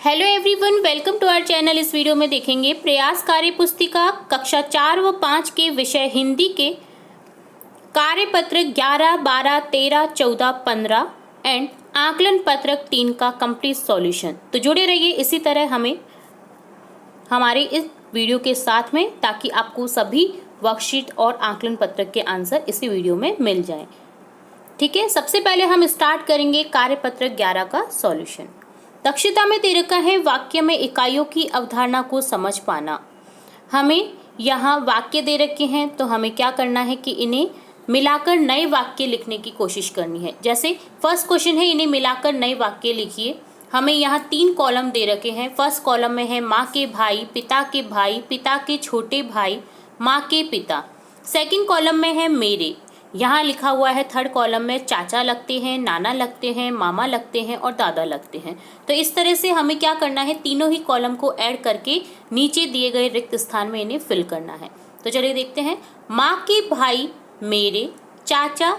Hello everyone, welcome to our channel. इस video में देखेंगे प्रयास कार्य पुस्तिका कक्षा 4 व 5 के विषय हिंदी के कार्यपत्र 11, 12, 13, 14, 15 एंड आकलन पत्रक 3 का कंप्लीट सॉल्यूशन। तो जुड़े रहिए इसी तरह हमारे इस वीडियो के साथ में, ताकि आपको सभी वर्कशीट और आकलन पत्रक के आंसर इसी वीडियो में मिल जाएं। ठीक है, सबसे पहले हम स्टार्ट करेंगे कार्यपत्रक 11 का सॉल्यूशन। दक्षता में दे रखा है वाक्य में इकाइयों की अवधारणा को समझ पाना। हमें यहाँ वाक्य दे रखे हैं, तो हमें क्या करना है कि इन्हें मिलाकर नए वाक्य लिखने की कोशिश करनी है। जैसे फर्स्ट क्वेश्चन है, इन्हें मिलाकर नए वाक्य लिखिए। हमें यहाँ 3 कॉलम दे रखे हैं। फर्स्ट कॉलम में है माँ के भाई, पिता के भाई, पिता के छोटे भाई, माँ के पिता। सेकंड कॉलम में है मेरे, यहाँ लिखा हुआ है थर्ड कॉलम में चाचा लगते हैं, नाना लगते हैं, मामा लगते हैं और दादा लगते हैं। तो इस तरह से हमें क्या करना है, तीनों ही कॉलम को ऐड करके नीचे दिए गए रिक्त स्थान में इन्हें फिल करना है। तो चलिए देखते हैं। माँ के भाई मेरे, चाचा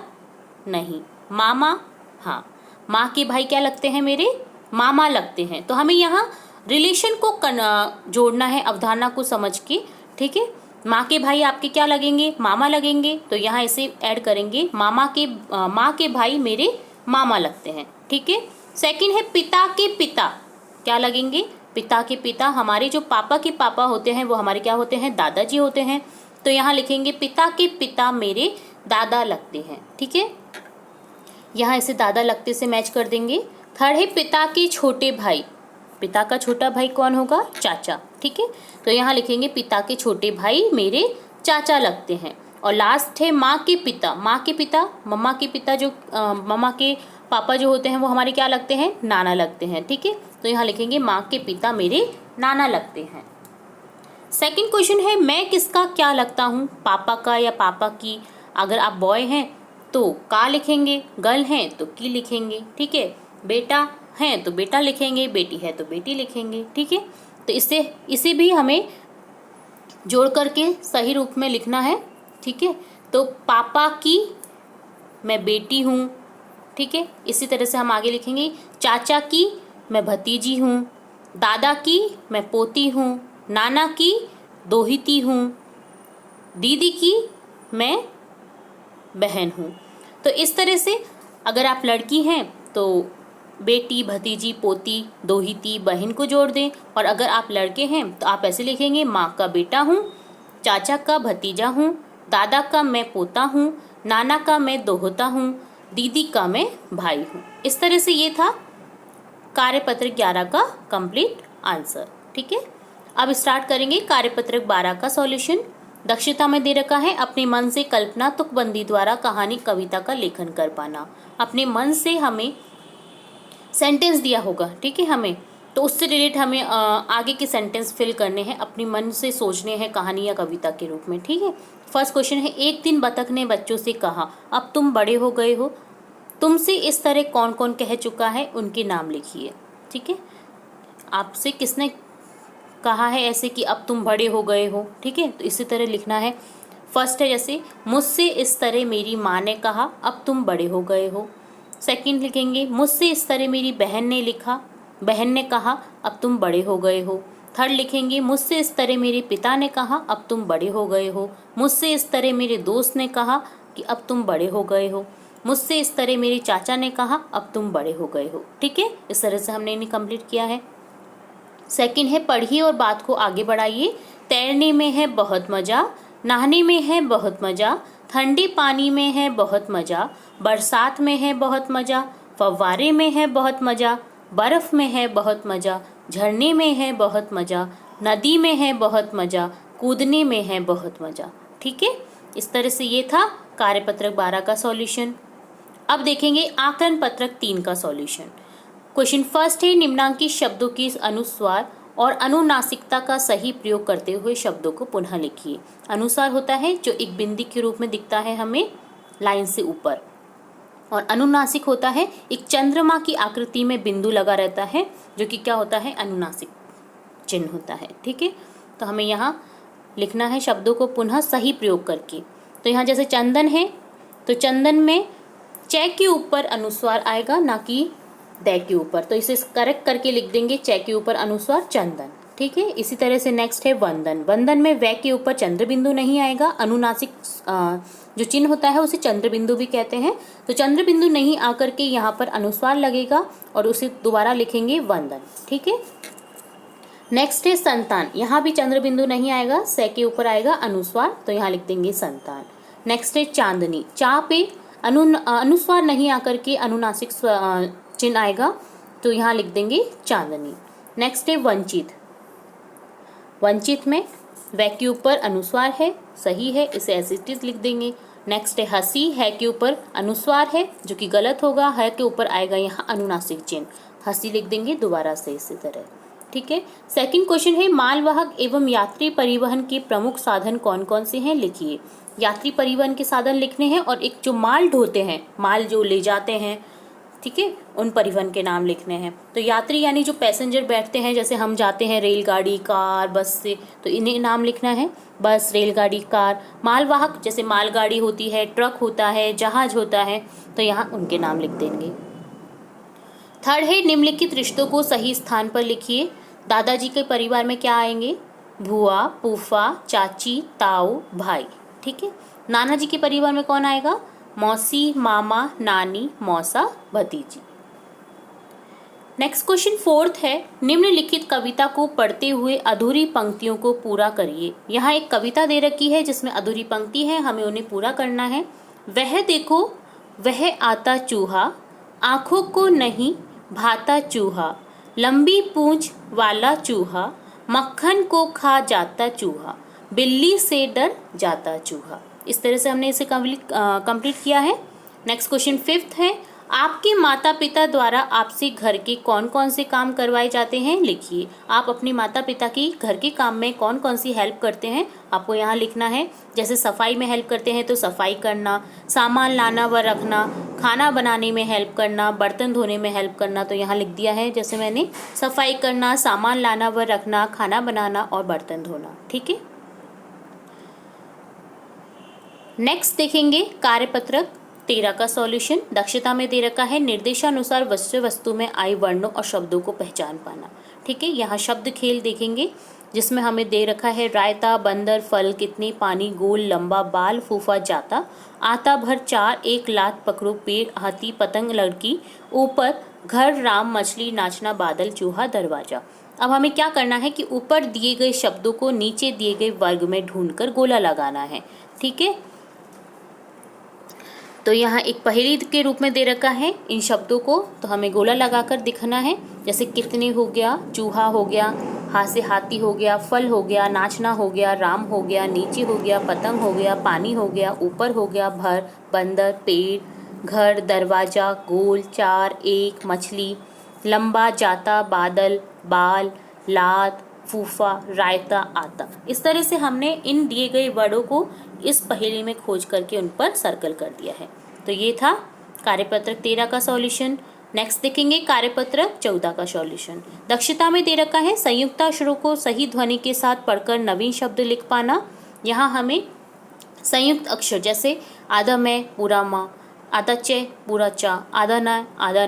नहीं, मामा हाँ। माँ के भाई क्या लगते हैं मेरे, मामा लगते हैं। तो हमें यहाँ रिलेशन को जोड़ना है अवधारणा को समझ के। ठीक है, माँ के भाई आपके क्या लगेंगे, मामा लगेंगे। तो यहाँ इसे ऐड करेंगे, माँ के भाई मेरे मामा लगते हैं। ठीक है, सेकंड है पिता के पिता क्या लगेंगे, पिता के पिता हमारे जो पापा के पापा होते हैं वो हमारे क्या होते हैं, दादाजी होते हैं। तो यहाँ लिखेंगे पिता के पिता मेरे दादा लगते हैं। ठीक है, यहाँ इसे दादा लगते से मैच कर देंगे। थर्ड है पिता के छोटे भाई, पिता का छोटा भाई कौन होगा, चाचा। ठीक है, तो यहाँ लिखेंगे पिता के छोटे भाई मेरे चाचा लगते हैं। और लास्ट है माँ के पिता, माँ के पिता मम्मा के पिता जो मम्मा के पापा जो होते हैं वो हमारे क्या लगते हैं, नाना लगते हैं। ठीक है, तो यहाँ लिखेंगे माँ के पिता मेरे नाना लगते हैं। सेकंड क्वेश्चन है मैं किसका क्या लगता हूँ, पापा का या पापा की। अगर आप बॉय हैं तो का लिखेंगे, गर्ल हैं तो की लिखेंगे। ठीक है, बेटा हैं तो बेटा लिखेंगे, बेटी है तो बेटी लिखेंगे। ठीक है, तो इसे भी हमें जोड़ करके सही रूप में लिखना है। ठीक है, तो पापा की मैं बेटी हूँ। ठीक है, इसी तरह से हम आगे लिखेंगे चाचा की मैं भतीजी हूँ, दादा की मैं पोती हूँ, नाना की दोहिती हूँ, दीदी की मैं बहन हूँ। तो इस तरह से अगर आप लड़की हैं तो बेटी, भतीजी, पोती, दोहिती, बहन को जोड़ दें। और अगर आप लड़के हैं तो आप ऐसे लिखेंगे माँ का बेटा हूँ, चाचा का भतीजा हूँ, दादा का मैं पोता हूँ, नाना का मैं दोहता हूँ, दीदी का मैं भाई हूँ। इस तरह से ये था कार्यपत्र 11 का कंप्लीट आंसर। ठीक है, अब स्टार्ट करेंगे कार्यपत्रक 12 का सॉल्यूशन। दक्षता में दे रखा है अपने मन से कल्पना तुकबंदी द्वारा कहानी कविता का लेखन कर पाना। अपने मन से हमें सेंटेंस दिया होगा, ठीक है, हमें तो उससे रिलेट हमें आगे के सेंटेंस फिल करने हैं, अपने मन से सोचने हैं कहानी या कविता के रूप में। ठीक है, फर्स्ट क्वेश्चन है एक दिन बतख ने बच्चों से कहा अब तुम बड़े हो गए हो, तुमसे इस तरह कौन कौन कह चुका है, उनके नाम लिखिए। ठीक है, आपसे किसने कहा है ऐसे कि अब तुम बड़े हो गए हो। ठीक है, तो इसी तरह लिखना है। फर्स्ट है जैसे मुझसे इस तरह मेरी माँ ने कहा अब तुम बड़े हो गए हो। सेकंड लिखेंगे मुझसे इस तरह मेरी बहन ने कहा अब तुम बड़े हो गए हो। थर्ड लिखेंगे मुझसे इस तरह मेरे पिता ने कहा अब तुम बड़े हो गए हो। मुझसे इस तरह मेरे दोस्त ने कहा कि अब तुम बड़े हो गए हो। मुझसे इस तरह मेरे चाचा ने कहा अब तुम बड़े हो गए हो। ठीक है, इस तरह से हमने इन्हें कंप्लीट किया है। सेकंड है पढ़िए और बात को आगे बढ़ाइए। तैरने में है बहुत मज़ा, नहाने में है बहुत मज़ा, ठंडे पानी में है बहुत मज़ा, बरसात में है बहुत मज़ा, फव्वारे में है बहुत मज़ा, बर्फ़ में है बहुत मज़ा, झरने में है बहुत मज़ा, नदी में है बहुत मज़ा, कूदने में है बहुत मज़ा। ठीक है, इस तरह से ये था कार्यपत्रक 12 का सॉल्यूशन। अब देखेंगे आकलन पत्रक 3 का सॉल्यूशन। क्वेश्चन फर्स्ट है निम्नांकित शब्दों की अनुस्वार और अनुनासिकता का सही प्रयोग करते हुए शब्दों को पुनः लिखिए। अनुसार होता है जो एक बिंदी के रूप में दिखता है हमें लाइन से ऊपर, और अनुनासिक होता है एक चंद्रमा की आकृति में बिंदु लगा रहता है जो कि क्या होता है, अनुनासिक चिन्ह होता है। ठीक है, तो हमें यहाँ लिखना है शब्दों को पुनः सही प्रयोग करके। तो यहाँ जैसे चंदन है तो चंदन में च के ऊपर अनुस्वार आएगा, ना कि दै के ऊपर, तो इसे करेक्ट करके लिख देंगे च के ऊपर अनुस्वार चंदन। ठीक है, इसी तरह से नेक्स्ट है वंदन। वंदन में वै के ऊपर चंद्र बिंदु नहीं आएगा, अनुनासिक जो चिन्ह होता है उसे चंद्र बिंदु भी कहते हैं। तो चंद्र बिंदु नहीं आकर के यहाँ पर अनुस्वार लगेगा और उसे दोबारा लिखेंगे वंदन। ठीक है, नेक्स्ट है संतान। यहाँ भी चंद्र बिंदु नहीं आएगा, से के ऊपर आएगा अनुस्वार, तो यहाँ लिख देंगे संतान। नेक्स्ट है चांदनी। चा पे अनुस्वार नहीं आकर के अनुनासिक चिन्ह आएगा, तो यहाँ लिख देंगे चांदनी। नेक्स्ट है वंचित। वंचित में वै के ऊपर अनुस्वार है, सही है, इसे एज इट इज लिख देंगे। नेक्स्ट है हसी। है के ऊपर अनुस्वार है जो कि गलत होगा, है के ऊपर आएगा यहाँ अनुनासिक चिन्ह, हसी लिख देंगे दोबारा से इसी तरह। ठीक है, सेकंड क्वेश्चन है मालवाहक एवं यात्री परिवहन के प्रमुख साधन कौन कौन से हैं, लिखिए। यात्री परिवहन के साधन लिखने हैं और एक जो माल ढोते हैं, माल जो ले जाते हैं, ठीक है, उन परिवहन के नाम लिखने हैं। तो यात्री यानी जो पैसेंजर बैठते हैं, जैसे हम जाते हैं रेलगाड़ी, कार, बस से, तो इन्हें नाम लिखना है, बस, रेलगाड़ी, कार। मालवाहक जैसे मालगाड़ी होती है, ट्रक होता है, जहाज होता है, तो यहाँ उनके नाम लिख देंगे। थर्ड है निम्नलिखित रिश्तों को सही स्थान पर लिखिए। दादाजी के परिवार में क्या आएंगे, बुआ, फूफा, चाची, ताऊ, भाई। ठीक है, नाना जी के परिवार में कौन आएगा, मौसी, मामा, नानी, मौसा, भतीजी। नेक्स्ट क्वेश्चन फोर्थ है निम्नलिखित कविता को पढ़ते हुए अधूरी पंक्तियों को पूरा करिए। यहाँ एक कविता दे रखी है जिसमें अधूरी पंक्ति है, हमें उन्हें पूरा करना है। वह देखो वह आता चूहा, आँखों को नहीं भाता चूहा, लंबी पूंछ वाला चूहा, मक्खन को खा जाता चूहा, बिल्ली से डर जाता चूहा। इस तरह से हमने इसे कंप्लीट किया है। नेक्स्ट क्वेश्चन फिफ्थ है आपके माता पिता द्वारा आपसे घर के कौन कौन से काम करवाए जाते हैं, लिखिए। आप अपने माता पिता की घर के काम में कौन कौन सी हेल्प करते हैं, आपको यहाँ लिखना है। जैसे सफाई में हेल्प करते हैं तो सफाई करना, सामान लाना व रखना, खाना बनाने में हेल्प करना, बर्तन धोने में हेल्प करना, तो यहाँ लिख दिया है जैसे मैंने, सफाई करना, सामान लाना व रखना, खाना बनाना और बर्तन धोना। ठीक है, नेक्स्ट देखेंगे कार्यपत्रक 13 का सॉल्यूशन। दक्षता में दे रखा है निर्देशानुसार विषय वस्तु में आई वर्णों और शब्दों को पहचान पाना। ठीक है, यहाँ शब्द खेल देखेंगे जिसमें हमें दे रखा है रायता, बंदर, फल, कितने, पानी, गोल, लंबा, बाल, फूफा, जाता, आता भर, चार, एक, लात, पकड़ो, पेड़, हाथी, पतंग, लड़की, ऊपर, घर, राम, मछली, नाचना, बादल, चूहा, दरवाजा। अब हमें क्या करना है कि ऊपर दिए गए शब्दों को नीचे दिए गए वर्ग में ढूंढकर गोला लगाना है। ठीक है, तो यहाँ एक पहेली के रूप में दे रखा है इन शब्दों को, तो हमें गोला लगाकर दिखना है। जैसे कितने हो गया, चूहा हो गया, हाथ से हाथी हो गया, फल हो गया, नाचना हो गया, राम हो गया, नीचे हो गया, पतंग हो गया, पानी हो गया, ऊपर हो गया, भर, बंदर, पेड़, घर, दरवाजा, गोल, चार, एक, मछली, लंबा, जाता, बादल, बाल, लात, फूफा, रायता, आता। इस तरह से हमने इन दिए गए वर्डों को इस पहेली में खोज करके उन पर सर्कल कर दिया है। तो ये था कार्यपत्रक 13 का सॉल्यूशन। नेक्स्ट देखेंगे कार्यपत्रक 14 का सॉल्यूशन। दक्षता में दे रखा है संयुक्ताक्षरों को सही ध्वनि के साथ पढ़कर नवीन शब्द लिख पाना। यहाँ हमें संयुक्त अक्षर जैसे आधा मैं पूरा माँ, आधा चे पूरा चा, आधा ना आधा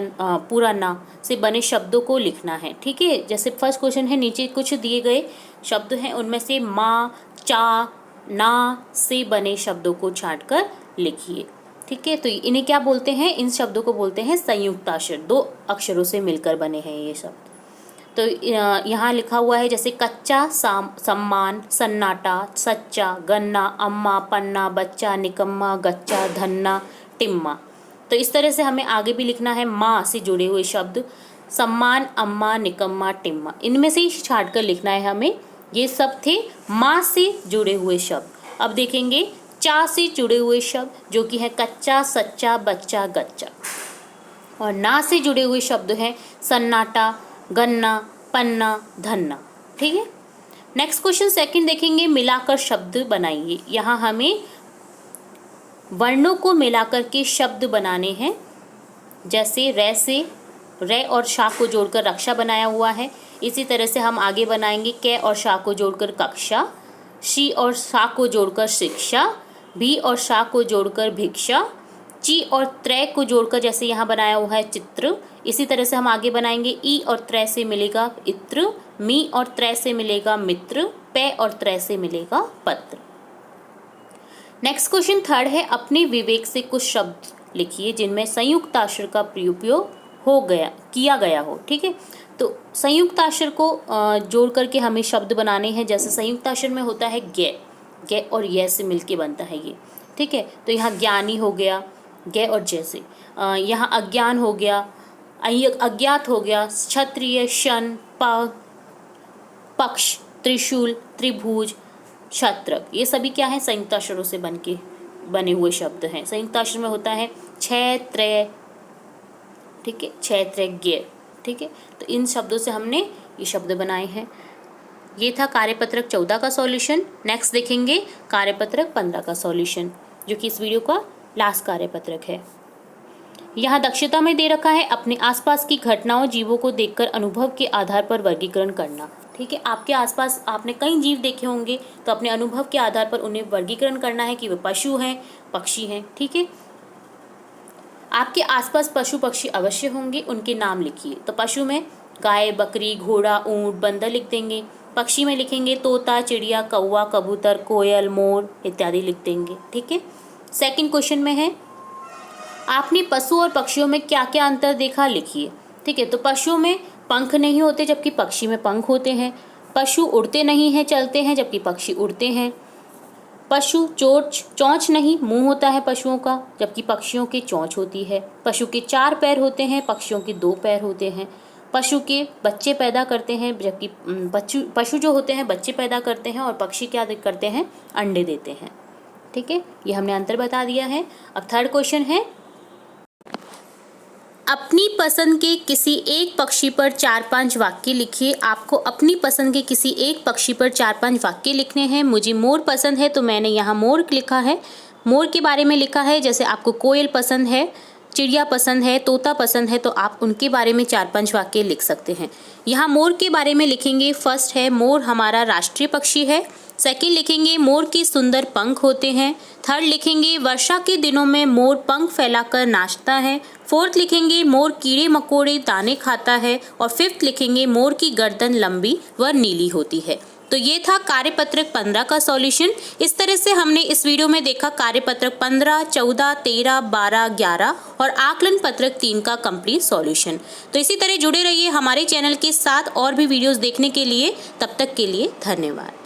पूरा ना से बने शब्दों को लिखना है। ठीक है, जैसे फर्स्ट क्वेश्चन है, नीचे कुछ दिए गए शब्द हैं, उनमें से माँ, चा, ना से बने शब्दों को छांटकर लिखिए। ठीक है, तो इन्हें क्या बोलते हैं, इन शब्दों को बोलते हैं संयुक्ताक्षर, दो अक्षरों से मिलकर बने हैं ये शब्द। तो यहाँ लिखा हुआ है जैसे कच्चा, सम्मान, सन्नाटा, सच्चा, गन्ना, अम्मा, पन्ना, बच्चा, निकम्मा, गच्चा, धन्ना, टिम्मा। तो इस तरह से हमें आगे भी लिखना है माँ से जुड़े हुए शब्द, सम्मान, अम्मा, निकम्मा, टिम्मा, इनमें से ही छांट कर लिखना है हमें। ये सब थे माँ से जुड़े हुए शब्द। अब देखेंगे चा से जुड़े हुए शब्द जो कि है कच्चा, सच्चा, बच्चा, गच्चा, और ना से जुड़े हुए शब्द हैं सन्नाटा, गन्ना, पन्ना, धन्ना। ठीक है, नेक्स्ट क्वेश्चन सेकंड देखेंगे मिलाकर शब्द बनाइए। यहाँ हमें वर्णों को मिलाकर के शब्द बनाने हैं। जैसे रे से रे और शा को जोड़कर रक्षा बनाया हुआ है, इसी तरह से हम आगे बनाएंगे कै और शा को जोड़कर कक्षा, शी और शा को जोड़कर शिक्षा, भी और शा को जोड़कर भिक्षा, ची और त्रै को जोड़कर जैसे यहाँ बनाया हुआ है चित्र, इसी तरह से हम आगे बनाएंगे। ई और त्रै से मिलेगा इत्र, मी और त्रै से मिलेगा मित्र, पे और त्रै से मिलेगा पत्र। नेक्स्ट क्वेश्चन थर्ड है, अपने विवेक से कुछ शब्द लिखिए जिनमें संयुक्ताक्षर का प्रयोग किया गया हो। ठीक है, तो संयुक्ताक्षर को जोड़ करके हमें शब्द बनाने हैं। जैसे संयुक्ताक्षर में होता है गे और ये से मिलके बनता है ये। ठीक है, तो यहाँ ज्ञानी हो गया गे और जैसे, यहाँ अज्ञान हो गया, अज्ञात हो गया, क्षत्रिय, शन, पक्ष, त्रिशूल, त्रिभुज, छत्रक, ये सभी क्या है, संयुक्ताक्षरों से बने हुए शब्द हैं। संयुक्ताक्षर में होता है छह त्रै, ठीक है, छह त्रै ज्ञ। ठीक है, तो इन शब्दों से हमने ये शब्द बनाए हैं। ये था कार्यपत्रक 14 का सॉल्यूशन। नेक्स्ट देखेंगे कार्यपत्रक 15 का सॉल्यूशन, जो कि इस वीडियो का लास्ट कार्यपत्रक है। यहाँ दक्षता में दे रखा है, अपने आसपास की घटनाओं, जीवों को देखकर अनुभव के आधार पर वर्गीकरण करना। ठीक है, आपके आसपास आपने कई जीव देखे होंगे, तो अपने अनुभव के आधार पर उन्हें वर्गीकरण करना है कि वे पशु हैं, पक्षी हैं। ठीक है, आपके आसपास पशु पक्षी अवश्य होंगे, उनके नाम लिखिए। तो पशु में गाय, बकरी, घोड़ा, ऊंट, बंदर लिख देंगे। पक्षी में लिखेंगे तोता, चिड़िया, कौवा, कबूतर, कोयल, मोर इत्यादि लिख देंगे। ठीक है, सेकंड क्वेश्चन में है, आपने पशु और पक्षियों में क्या क्या अंतर देखा, लिखिए। ठीक है, तो पशुओं में पंख नहीं होते जबकि पक्षी में पंख होते हैं। पशु उड़ते नहीं हैं, चलते हैं, जबकि पक्षी उड़ते हैं। पशु चोंच नहीं, मुंह होता है पशुओं का, जबकि पक्षियों की चोंच होती है। पशु के 4 पैर होते हैं, पक्षियों के 2 पैर होते हैं। पशु के बच्चे पैदा करते हैं, जबकि पशु जो होते हैं बच्चे पैदा करते हैं, और पक्षी क्या करते हैं, अंडे देते हैं। ठीक है, ये हमने अंतर बता दिया है। अब थर्ड क्वेश्चन है, अपनी पसंद के किसी एक पक्षी पर 4-5 वाक्य लिखिए। आपको अपनी पसंद के किसी एक पक्षी पर 4-5 वाक्य लिखने हैं। मुझे मोर पसंद है, तो मैंने यहाँ मोर लिखा है, मोर के बारे में लिखा है। जैसे आपको कोयल पसंद है, चिड़िया पसंद है, तोता पसंद है, तो आप उनके बारे में 4-5 वाक्य लिख सकते हैं। यहाँ मोर के बारे में लिखेंगे, फर्स्ट है मोर हमारा राष्ट्रीय पक्षी है। सेकंड लिखेंगे मोर के सुंदर पंख होते हैं। थर्ड लिखेंगे वर्षा के दिनों में मोर पंख फैलाकर नाचता है। फोर्थ लिखेंगे मोर कीड़े मकोड़े दाने खाता है। और फिफ्थ लिखेंगे मोर की गर्दन लंबी व नीली होती है। तो ये था कार्यपत्रक 15 का सॉल्यूशन। इस तरह से हमने इस वीडियो में देखा कार्यपत्रक 15, 14, 13, 12, 11 और आकलन पत्रक 3 का कंप्लीट सॉल्यूशन। तो इसी तरह जुड़े रहिए हमारे चैनल के साथ और भी वीडियोस देखने के लिए। तब तक के लिए धन्यवाद।